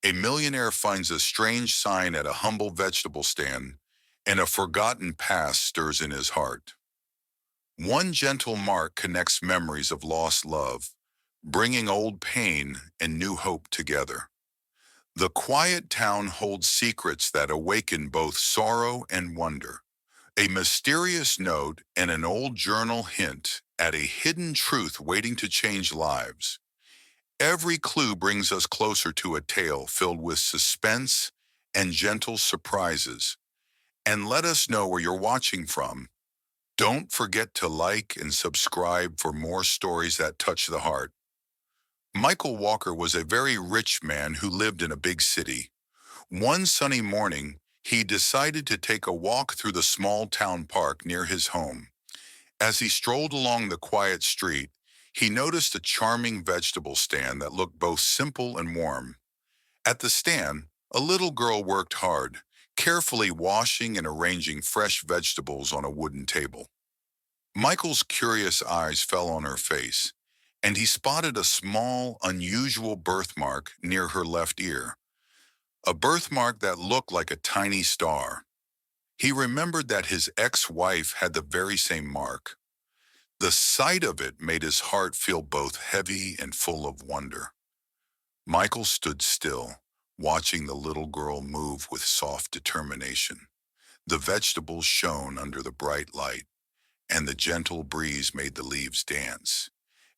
A millionaire finds a strange sign at a humble vegetable stand, and a forgotten past stirs in his heart. One gentle mark connects memories of lost love, bringing old pain and new hope together. The quiet town holds secrets that awaken both sorrow and wonder. A mysterious note and an old journal hint at a hidden truth waiting to change lives. Every clue brings us closer to a tale filled with suspense and gentle surprises. And let us know where you're watching from. Don't forget to like and subscribe for more stories that touch the heart. Michael Walker was a very rich man who lived in a big city. One sunny morning, he decided to take a walk through the small town park near his home. As he strolled along the quiet street, he noticed a charming vegetable stand that looked both simple and warm. At the stand, a little girl worked hard, carefully washing and arranging fresh vegetables on a wooden table. Michael's curious eyes fell on her face, and he spotted a small, unusual birthmark near her left ear, a birthmark that looked like a tiny star. He remembered that his ex-wife had the very same mark. The sight of it made his heart feel both heavy and full of wonder. Michael stood still, watching the little girl move with soft determination. The vegetables shone under the bright light, and the gentle breeze made the leaves dance.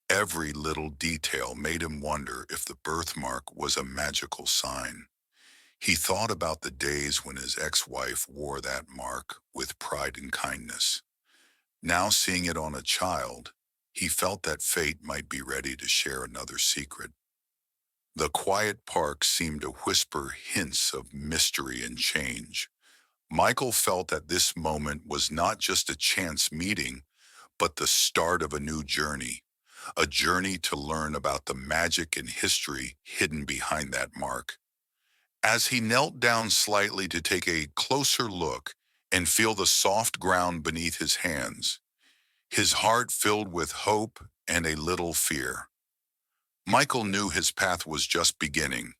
Every little detail made him wonder if the birthmark was a magical sign. He thought about the days when his ex-wife wore that mark with pride and kindness. Now seeing it on a child, he felt that fate might be ready to share another secret. The quiet park seemed to whisper hints of mystery and change. Michael felt that this moment was not just a chance meeting, but the start of a journey to learn about the magic and history hidden behind that mark. As he knelt down slightly to take a closer look and feel the soft ground beneath his hands, his heart filled with hope and a little fear. Michael knew his path was just beginning.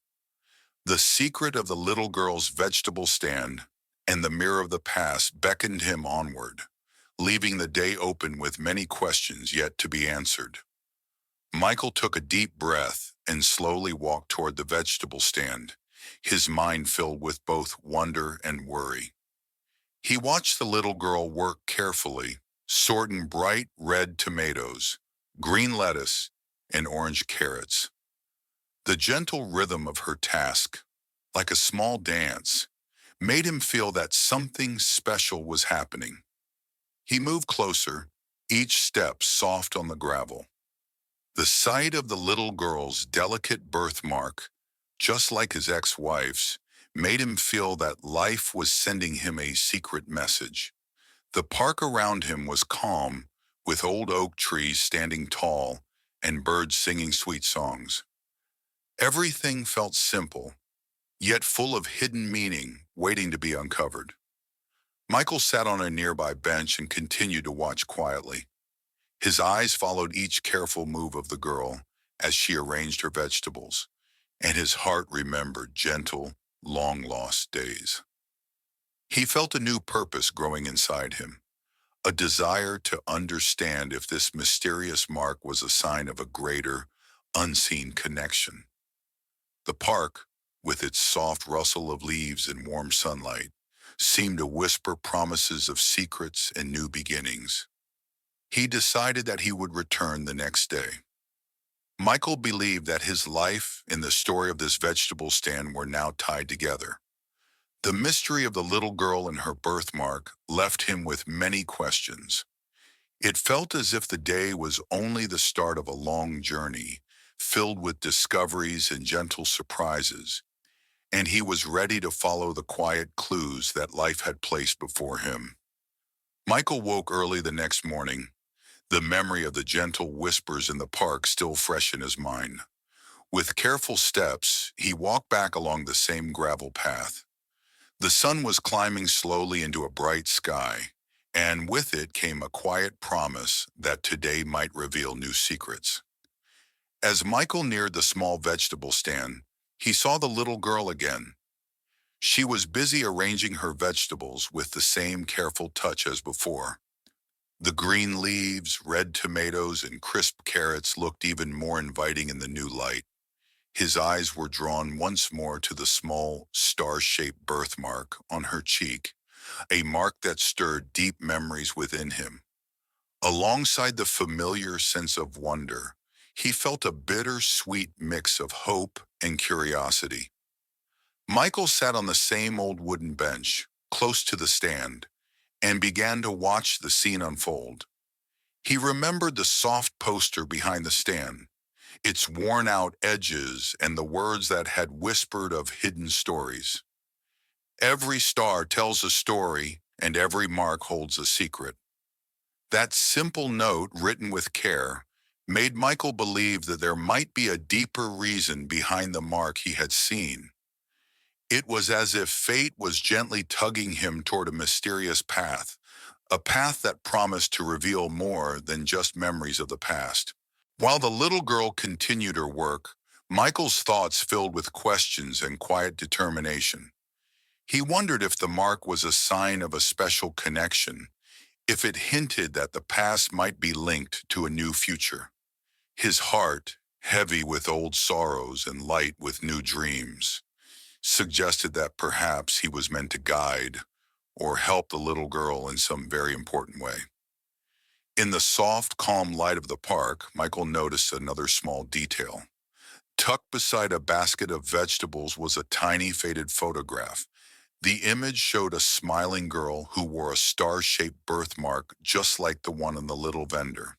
The secret of the little girl's vegetable stand and the mirror of the past beckoned him onward, leaving the day open with many questions yet to be answered. Michael took a deep breath and slowly walked toward the vegetable stand, his mind filled with both wonder and worry. He watched the little girl work carefully, sorting bright red tomatoes, green lettuce, and orange carrots. The gentle rhythm of her task, like a small dance, made him feel that something special was happening. He moved closer, each step soft on the gravel. The sight of the little girl's delicate birthmark, just like his ex-wife's, made him feel that life was sending him a secret message. The park around him was calm, with old oak trees standing tall and birds singing sweet songs. Everything felt simple, yet full of hidden meaning waiting to be uncovered. Michael sat on a nearby bench and continued to watch quietly. His eyes followed each careful move of the girl as she arranged her vegetables, and his heart remembered gentle, long-lost days. He felt a new purpose growing inside him, a desire to understand if this mysterious mark was a sign of a greater, unseen connection. The park, with its soft rustle of leaves and warm sunlight, seemed to whisper promises of secrets and new beginnings. He decided that he would return the next day. Michael believed that his life and the story of this vegetable stand were now tied together. The mystery of the little girl and her birthmark left him with many questions. It felt as if the day was only the start of a long journey, filled with discoveries and gentle surprises, and he was ready to follow the quiet clues that life had placed before him. Michael woke early the next morning, the memory of the gentle whispers in the park still fresh in his mind. With careful steps, he walked back along the same gravel path. The sun was climbing slowly into a bright sky, and with it came a quiet promise that today might reveal new secrets. As Michael neared the small vegetable stand, he saw the little girl again. She was busy arranging her vegetables with the same careful touch as before. The green leaves, red tomatoes, and crisp carrots looked even more inviting in the new light. His eyes were drawn once more to the small, star-shaped birthmark on her cheek, a mark that stirred deep memories within him. Alongside the familiar sense of wonder, he felt a bitter-sweet mix of hope and curiosity. Michael sat on the same old wooden bench, close to the stand, and began to watch the scene unfold. He remembered the soft poster behind the stand, its worn-out edges and the words that had whispered of hidden stories. Every star tells a story, and every mark holds a secret. That simple note, written with care, made Michael believe that there might be a deeper reason behind the mark he had seen. It was as if fate was gently tugging him toward a mysterious path, a path that promised to reveal more than just memories of the past. While the little girl continued her work, Michael's thoughts filled with questions and quiet determination. He wondered if the mark was a sign of a special connection, if it hinted that the past might be linked to a new future. His heart, heavy with old sorrows and light with new dreams, suggested that perhaps he was meant to guide or help the little girl in some very important way. In the soft, calm light of the park, Michael noticed another small detail. Tucked beside a basket of vegetables was a tiny faded photograph. The image showed a smiling girl who wore a star-shaped birthmark just like the one on the little vendor.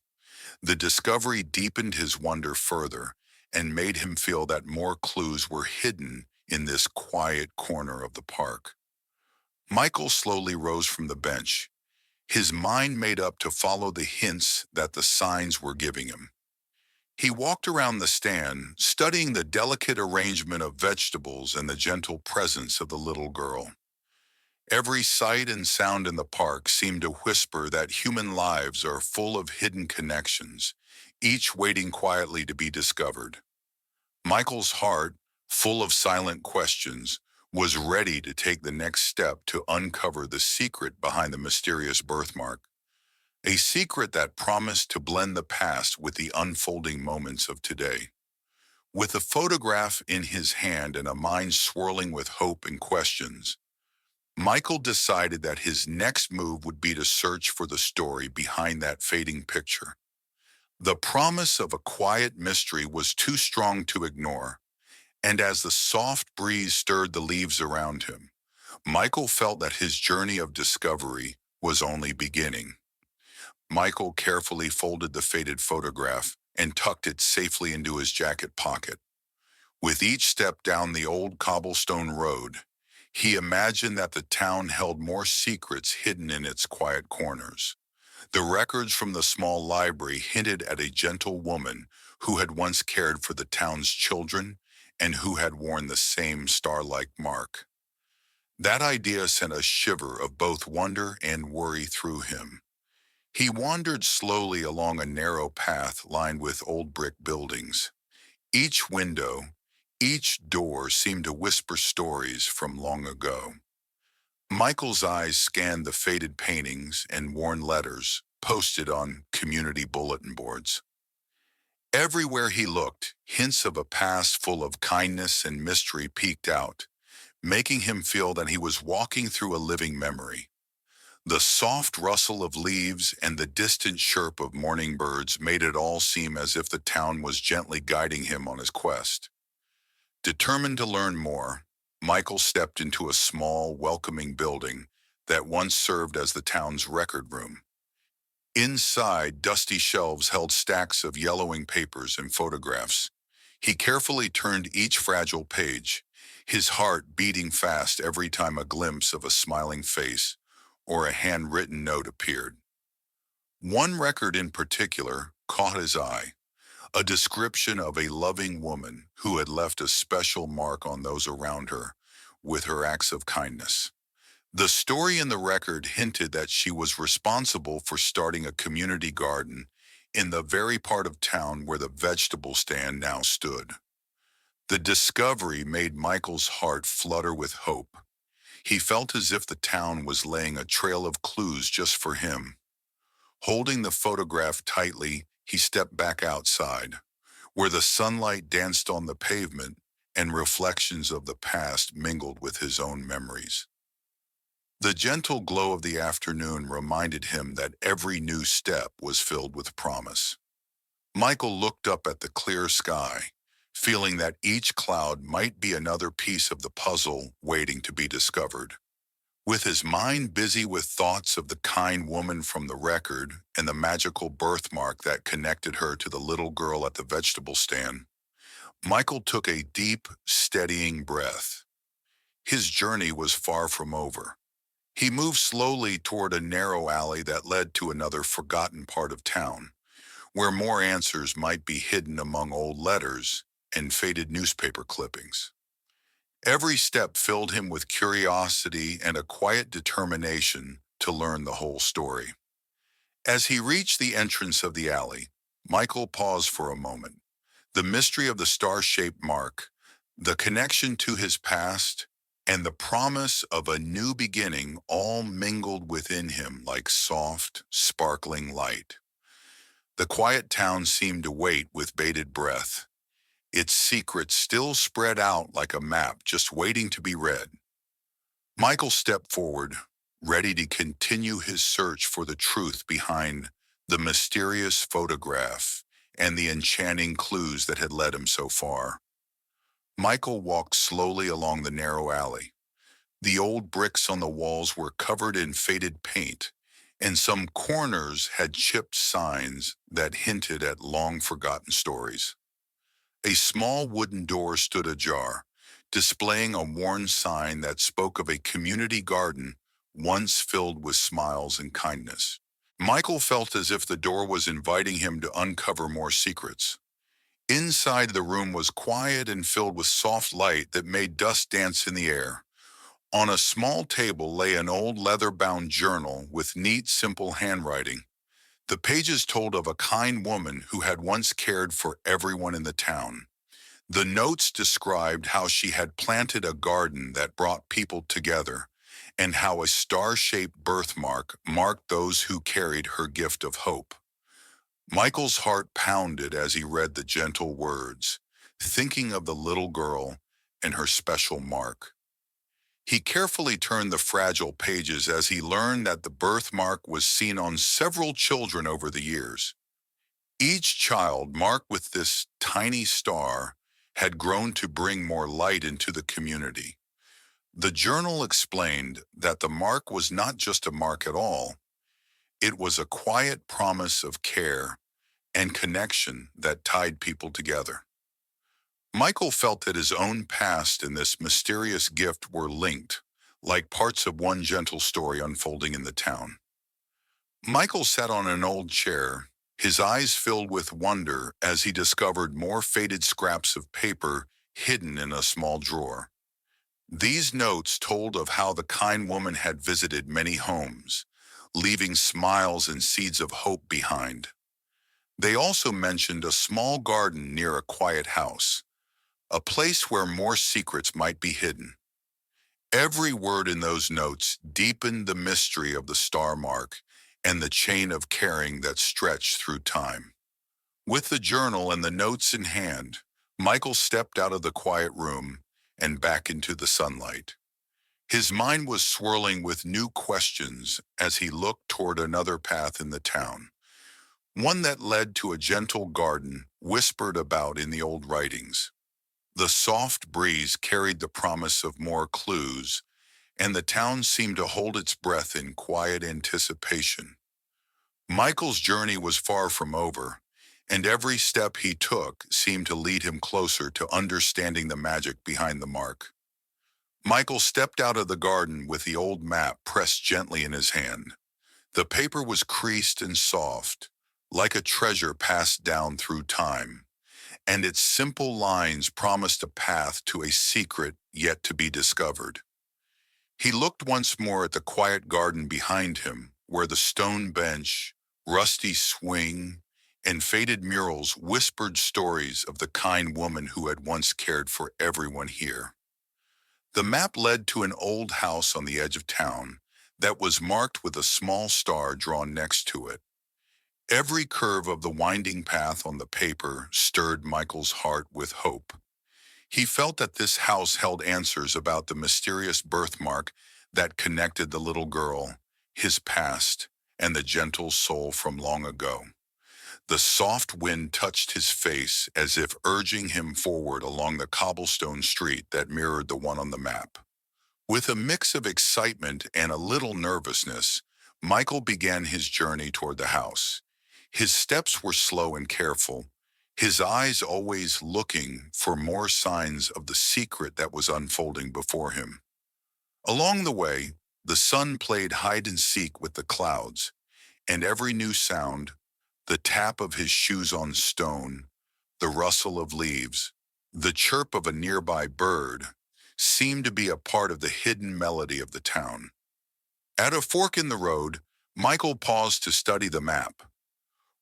The discovery deepened his wonder further and made him feel that more clues were hidden in this quiet corner of the park. Michael slowly rose from the bench, his mind made up to follow the hints that the signs were giving him. He walked around the stand, studying the delicate arrangement of vegetables and the gentle presence of the little girl. Every sight and sound in the park seemed to whisper that human lives are full of hidden connections, each waiting quietly to be discovered. Michael's heart, full of silent questions, was ready to take the next step to uncover the secret behind the mysterious birthmark, a secret that promised to blend the past with the unfolding moments of today. With a photograph in his hand and a mind swirling with hope and questions, Michael decided that his next move would be to search for the story behind that fading picture. The promise of a quiet mystery was too strong to ignore, and as the soft breeze stirred the leaves around him, Michael felt that his journey of discovery was only beginning. Michael carefully folded the faded photograph and tucked it safely into his jacket pocket. With each step down the old cobblestone road, he imagined that the town held more secrets hidden in its quiet corners. The records from the small library hinted at a gentle woman who had once cared for the town's children and who had worn the same star-like mark. That idea sent a shiver of both wonder and worry through him. He wandered slowly along a narrow path lined with old brick buildings. Each window, each door seemed to whisper stories from long ago. Michael's eyes scanned the faded paintings and worn letters posted on community bulletin boards. Everywhere he looked, hints of a past full of kindness and mystery peeked out, making him feel that he was walking through a living memory. The soft rustle of leaves and the distant chirp of morning birds made it all seem as if the town was gently guiding him on his quest. Determined to learn more, Michael stepped into a small, welcoming building that once served as the town's record room. Inside, dusty shelves held stacks of yellowing papers and photographs. He carefully turned each fragile page, his heart beating fast every time a glimpse of a smiling face or a handwritten note appeared. One record in particular caught his eye, a description of a loving woman who had left a special mark on those around her with her acts of kindness. The story in the record hinted that she was responsible for starting a community garden in the very part of town where the vegetable stand now stood. The discovery made Michael's heart flutter with hope. He felt as if the town was laying a trail of clues just for him. Holding the photograph tightly, he stepped back outside, where the sunlight danced on the pavement and reflections of the past mingled with his own memories. The gentle glow of the afternoon reminded him that every new step was filled with promise. Michael looked up at the clear sky, feeling that each cloud might be another piece of the puzzle waiting to be discovered. With his mind busy with thoughts of the kind woman from the record and the magical birthmark that connected her to the little girl at the vegetable stand, Michael took a deep, steadying breath. His journey was far from over. He moved slowly toward a narrow alley that led to another forgotten part of town, where more answers might be hidden among old letters and faded newspaper clippings. Every step filled him with curiosity and a quiet determination to learn the whole story. As he reached the entrance of the alley, Michael paused for a moment. The mystery of the star-shaped mark, the connection to his past, and the promise of a new beginning all mingled within him like soft, sparkling light. The quiet town seemed to wait with bated breath, its secrets still spread out like a map just waiting to be read. Michael stepped forward, ready to continue his search for the truth behind the mysterious photograph and the enchanting clues that had led him so far. Michael walked slowly along the narrow alley. The old bricks on the walls were covered in faded paint, and some corners had chipped signs that hinted at long-forgotten stories. A small wooden door stood ajar, displaying a worn sign that spoke of a community garden once filled with smiles and kindness. Michael felt as if the door was inviting him to uncover more secrets. Inside, the room was quiet and filled with soft light that made dust dance in the air. On a small table lay an old leather-bound journal with neat, simple handwriting. The pages told of a kind woman who had once cared for everyone in the town. The notes described how she had planted a garden that brought people together, and how a star-shaped birthmark marked those who carried her gift of hope. Michael's heart pounded as he read the gentle words, thinking of the little girl and her special mark. He carefully turned the fragile pages as he learned that the birthmark was seen on several children over the years. Each child marked with this tiny star had grown to bring more light into the community. The journal explained that the mark was not just a mark at all. It was a quiet promise of care and connection that tied people together. Michael felt that his own past and this mysterious gift were linked, like parts of one gentle story unfolding in the town. Michael sat on an old chair, his eyes filled with wonder as he discovered more faded scraps of paper hidden in a small drawer. These notes told of how the kind woman had visited many homes, leaving smiles and seeds of hope behind. They also mentioned a small garden near a quiet house, a place where more secrets might be hidden. Every word in those notes deepened the mystery of the star mark and the chain of caring that stretched through time. With the journal and the notes in hand, Michael stepped out of the quiet room and back into the sunlight. His mind was swirling with new questions as he looked toward another path in the town, one that led to a gentle garden whispered about in the old writings. The soft breeze carried the promise of more clues, and the town seemed to hold its breath in quiet anticipation. Michael's journey was far from over, and every step he took seemed to lead him closer to understanding the magic behind the mark. Michael stepped out of the garden with the old map pressed gently in his hand. The paper was creased and soft, like a treasure passed down through time, and its simple lines promised a path to a secret yet to be discovered. He looked once more at the quiet garden behind him, where the stone bench, rusty swing, and faded murals whispered stories of the kind woman who had once cared for everyone here. The map led to an old house on the edge of town that was marked with a small star drawn next to it. Every curve of the winding path on the paper stirred Michael's heart with hope. He felt that this house held answers about the mysterious birthmark that connected the little girl, his past, and the gentle soul from long ago. The soft wind touched his face as if urging him forward along the cobblestone street that mirrored the one on the map. With a mix of excitement and a little nervousness, Michael began his journey toward the house. His steps were slow and careful, his eyes always looking for more signs of the secret that was unfolding before him. Along the way, the sun played hide and seek with the clouds, and every new sound, the tap of his shoes on stone, the rustle of leaves, the chirp of a nearby bird, seemed to be a part of the hidden melody of the town. At a fork in the road, Michael paused to study the map.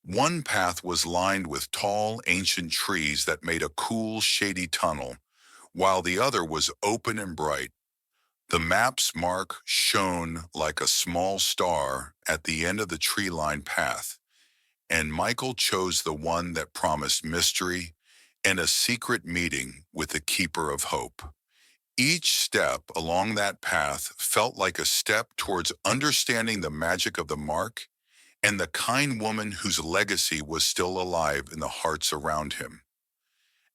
One path was lined with tall, ancient trees that made a cool, shady tunnel, while the other was open and bright. The map's mark shone like a small star at the end of the tree-lined path, and Michael chose the one that promised mystery and a secret meeting with the Keeper of Hope. Each step along that path felt like a step towards understanding the magic of the mark and the kind woman whose legacy was still alive in the hearts around him.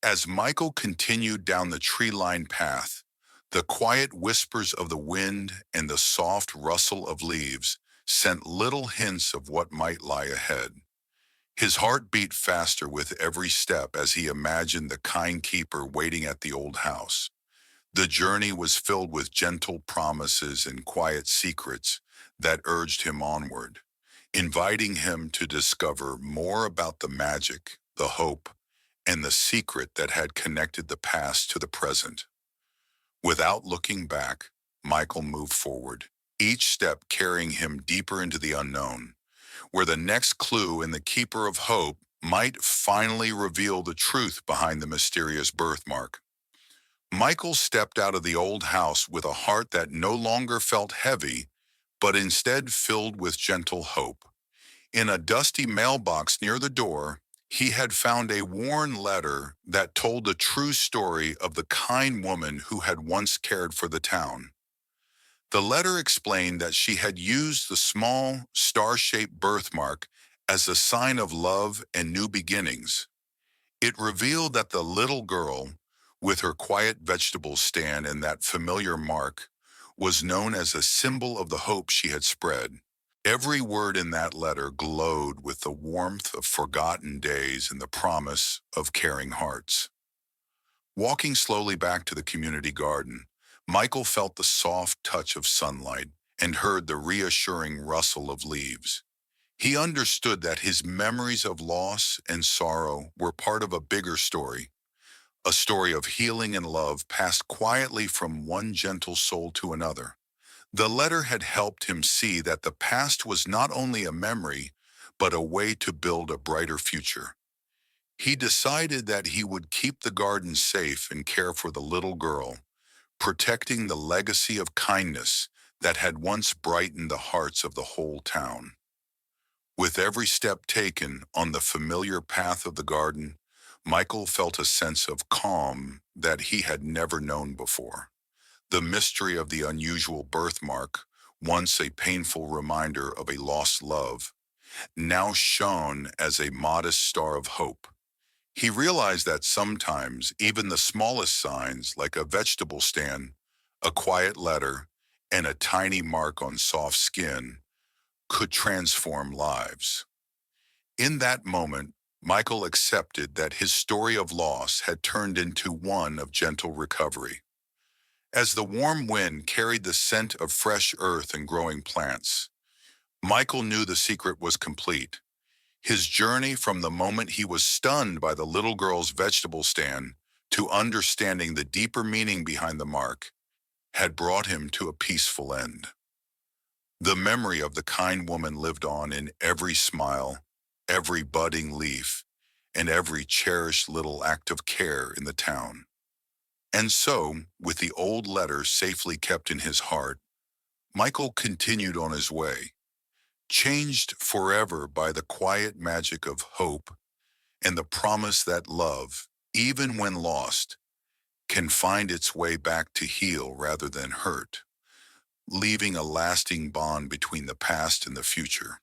As Michael continued down the tree-lined path, the quiet whispers of the wind and the soft rustle of leaves sent little hints of what might lie ahead. His heart beat faster with every step as he imagined the kind keeper waiting at the old house. The journey was filled with gentle promises and quiet secrets that urged him onward, inviting him to discover more about the magic, the hope, and the secret that had connected the past to the present. Without looking back, Michael moved forward, each step carrying him deeper into the unknown, where the next clue in the Keeper of Hope might finally reveal the truth behind the mysterious birthmark. Michael stepped out of the old house with a heart that no longer felt heavy, but instead filled with gentle hope. In a dusty mailbox near the door, he had found a worn letter that told the true story of the kind woman who had once cared for the town. The letter explained that she had used the small, star-shaped birthmark as a sign of love and new beginnings. It revealed that the little girl, with her quiet vegetable stand and that familiar mark, was known as a symbol of the hope she had spread. Every word in that letter glowed with the warmth of forgotten days and the promise of caring hearts. Walking slowly back to the community garden, Michael felt the soft touch of sunlight and heard the reassuring rustle of leaves. He understood that his memories of loss and sorrow were part of a bigger story, a story of healing and love passed quietly from one gentle soul to another. The letter had helped him see that the past was not only a memory, but a way to build a brighter future. He decided that he would keep the garden safe and care for the little girl, protecting the legacy of kindness that had once brightened the hearts of the whole town. With every step taken on the familiar path of the garden, Michael felt a sense of calm that he had never known before. The mystery of the unusual birthmark, once a painful reminder of a lost love, now shone as a modest star of hope. He realized that sometimes even the smallest signs, like a vegetable stand, a quiet letter, and a tiny mark on soft skin, could transform lives. In that moment, Michael accepted that his story of loss had turned into one of gentle recovery. As the warm wind carried the scent of fresh earth and growing plants, Michael knew the secret was complete. His journey from the moment he was stunned by the little girl's vegetable stand to understanding the deeper meaning behind the mark had brought him to a peaceful end. The memory of the kind woman lived on in every smile, every budding leaf, and every cherished little act of care in the town. And so, with the old letter safely kept in his heart, Michael continued on his way, changed forever by the quiet magic of hope and the promise that love, even when lost, can find its way back to heal rather than hurt, leaving a lasting bond between the past and the future.